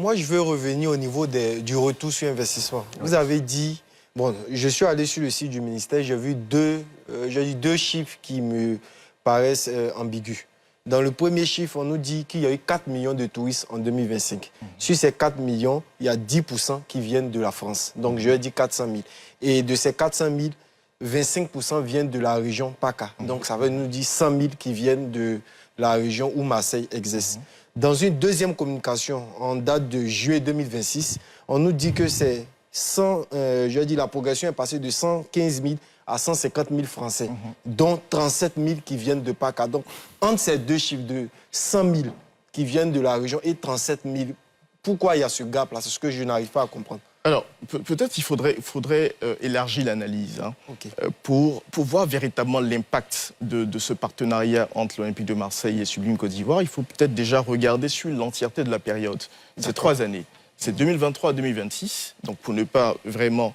moi, je veux revenir au niveau du retour sur investissement. Vous avez dit, bon, je suis allé sur le site du ministère, j'ai vu deux chiffres qui me paraissent ambigus. Dans le premier chiffre, on nous dit qu'il y a eu 4 millions de touristes en 2025. Sur ces 4 millions, il y a 10% qui viennent de la France. Donc, je dis 400 000. Et de ces 400 000, 25% viennent de la région PACA. Donc, ça veut nous dire 100 000 qui viennent de la région où Marseille exerce. Dans une deuxième communication, en date de juillet 2026, on nous dit que c'est la progression est passée de 115 000 à 150 000 Français, dont 37 000 qui viennent de PACA. Donc, entre ces deux chiffres de 100 000 qui viennent de la région et 37 000, pourquoi il y a ce gap-là? C'est ce que je n'arrive pas à comprendre. Alors, peut-être qu'il faudrait élargir l'analyse pour voir véritablement l'impact de ce partenariat entre l'Olympique de Marseille et Sublime Côte d'Ivoire. Il faut peut-être déjà regarder sur l'entièreté de la période. C'est 3 années. C'est 2023 à 2026. Donc, pour ne pas vraiment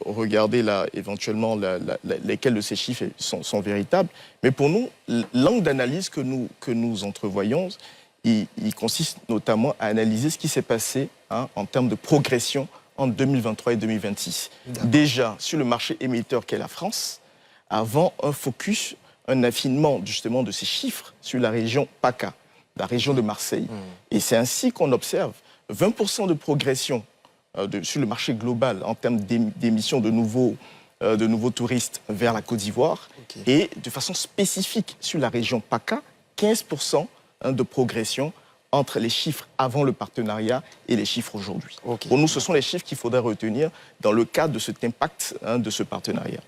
regarder là, éventuellement lesquels de ces chiffres sont véritables. Mais pour nous, l'angle d'analyse que nous entrevoyons, il consiste notamment à analyser ce qui s'est passé en termes de progression entre 2023 et 2026. Déjà, sur le marché émetteur qu'est la France, avant un focus, un affinement justement de ces chiffres sur la région PACA, la région de Marseille. Et c'est ainsi qu'on observe 20% de progression sur le marché global en termes d'émissions de nouveaux touristes vers la Côte d'Ivoire. Et de façon spécifique sur la région PACA, 15% de progression entre les chiffres avant le partenariat et les chiffres aujourd'hui. Pour nous, ce sont les chiffres qu'il faudrait retenir dans le cadre de cet impact de ce partenariat.